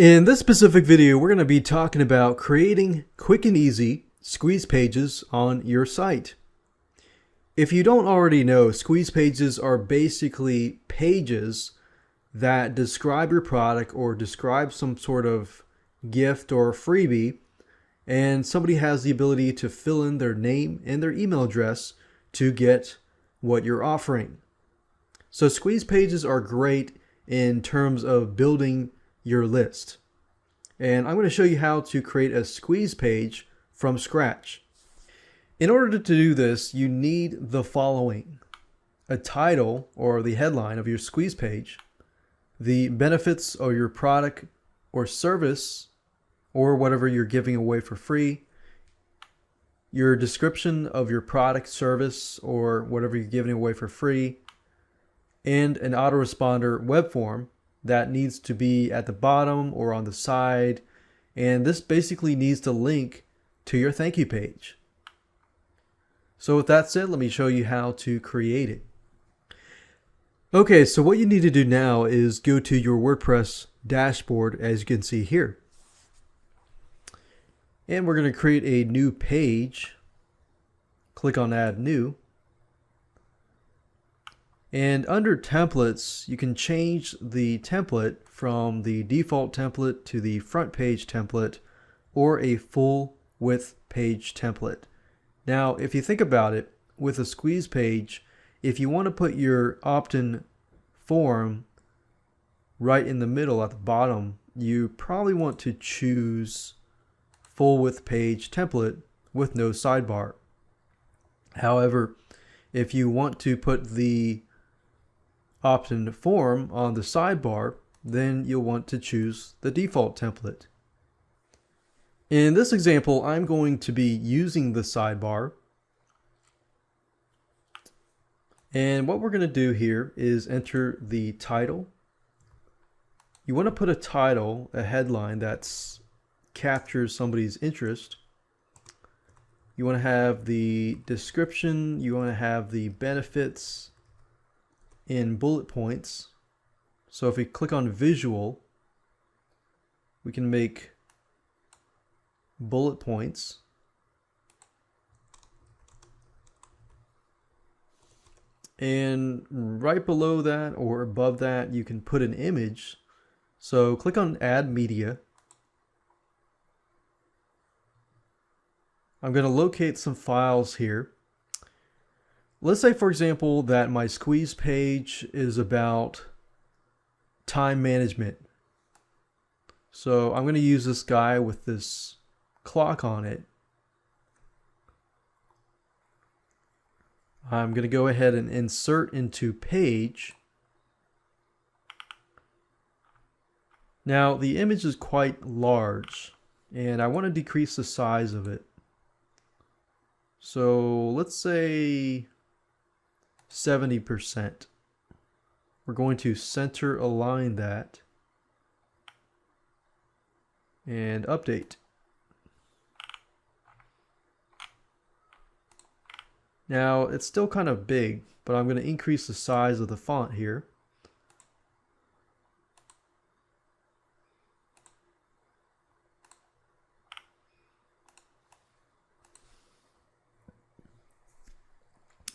In this specific video, we're going to be talking about creating quick and easy squeeze pages on your site. If you don't already know, squeeze pages are basically pages that describe your product or describe some sort of gift or freebie, and somebody has the ability to fill in their name and their email address to get what you're offering. So squeeze pages are great in terms of building your list. And I'm going to show you how to create a squeeze page from scratch. In order to do this, you need the following: a title or the headline of your squeeze page, the benefits of your product or service or whatever you're giving away for free, your description of your product, service, or whatever you're giving away for free, and an autoresponder web form that needs to be at the bottom or on the side. And this basically needs to link to your thank you page. So with that said, let me show you how to create it. Okay, so what you need to do now is go to your WordPress dashboard, as you can see here. And we're going to create a new page. Click on Add New. And under templates, you can change the template from the default template to the front page template or a full width page template. Now, if you think about it, with a squeeze page, if you want to put your opt-in form right in the middle at the bottom, you probably want to choose full width page template with no sidebar. However, if you want to put the opt-in form on the sidebar, then you'll want to choose the default template. In this example, I'm going to be using the sidebar. And what we're going to do here is enter the title. You want to put a title, a headline that captures somebody's interest. You want to have the description. You want to have the benefits in bullet points. So if we click on visual, we can make bullet points. And right below that or above that, you can put an image. So click on Add Media. I'm going to locate some files here. Let's say, for example, that my squeeze page is about time management. So I'm going to use this guy with this clock on it. I'm going to go ahead and insert into page. Now the image is quite large and I want to decrease the size of it. So let's say 70%. We're going to center align that and update. Now it's still kind of big, but I'm going to increase the size of the font here.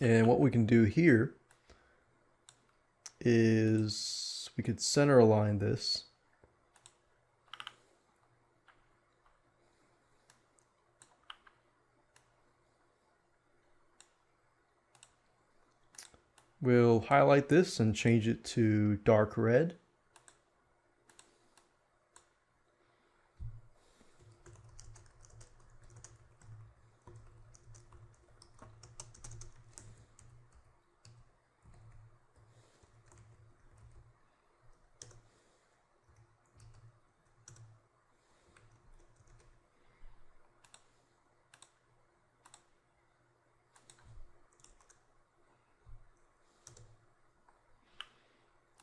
And what we can do here is we could center align this. We'll highlight this and change it to dark red.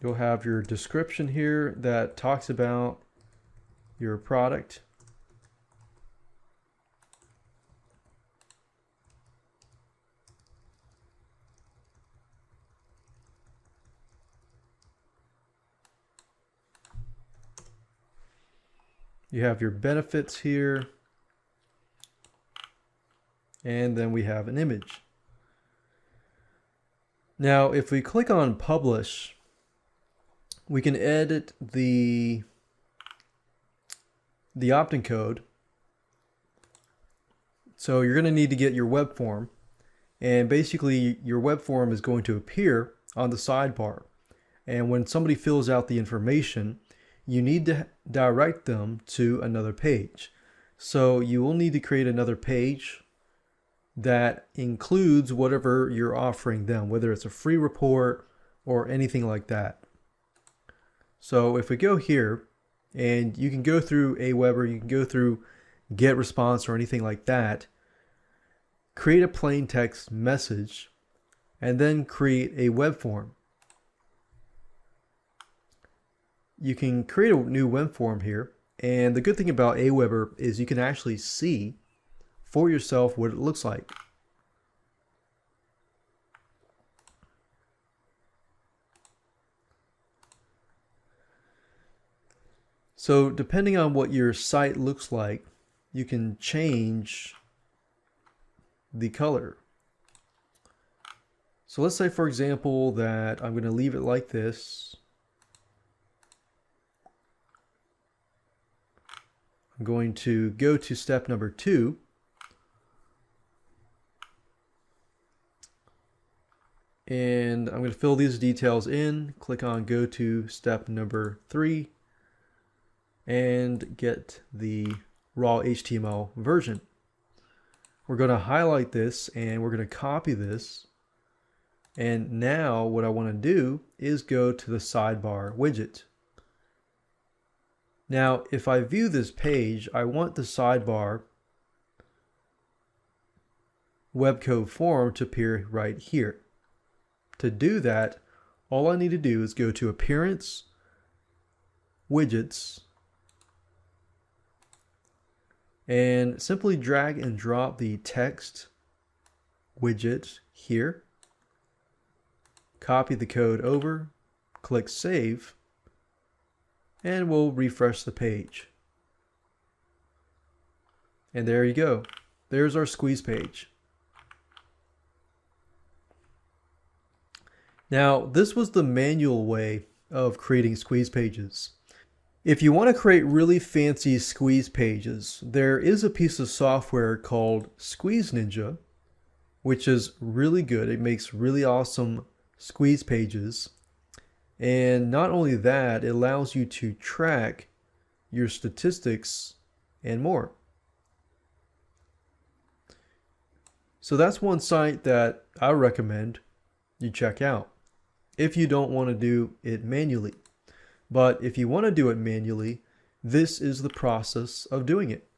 You'll have your description here that talks about your product. You have your benefits here, and then we have an image. Now, if we click on publish, we can edit the opt-in code. So you're going to need to get your web form, and basically your web form is going to appear on the sidebar. And when somebody fills out the information, you need to direct them to another page. So you will need to create another page that includes whatever you're offering them, whether it's a free report or anything like that. So if we go here, and you can go through Aweber, you can go through GetResponse or anything like that, create a plain text message, and then create a web form. You can create a new web form here, and the good thing about Aweber is you can actually see for yourself what it looks like. So depending on what your site looks like, you can change the color. So let's say, for example, that I'm going to leave it like this. I'm going to go to step number 2. And I'm going to fill these details in, click on go to step number 3, and get the raw HTML version. We're going to highlight this and we're going to copy this. And now what I want to do is go to the sidebar widget. Now, if I view this page, I want the sidebar web code form to appear right here. To do that, all I need to do is go to Appearance, Widgets, and simply drag and drop the text widget here. Copy the code over, click Save, and we'll refresh the page. And there you go. There's our squeeze page. Now, this was the manual way of creating squeeze pages. If you want to create really fancy squeeze pages, there is a piece of software called Squeeze Ninja, which is really good. It makes really awesome squeeze pages. And not only that, it allows you to track your statistics and more. So that's one site that I recommend you check out if you don't want to do it manually. But if you want to do it manually, this is the process of doing it.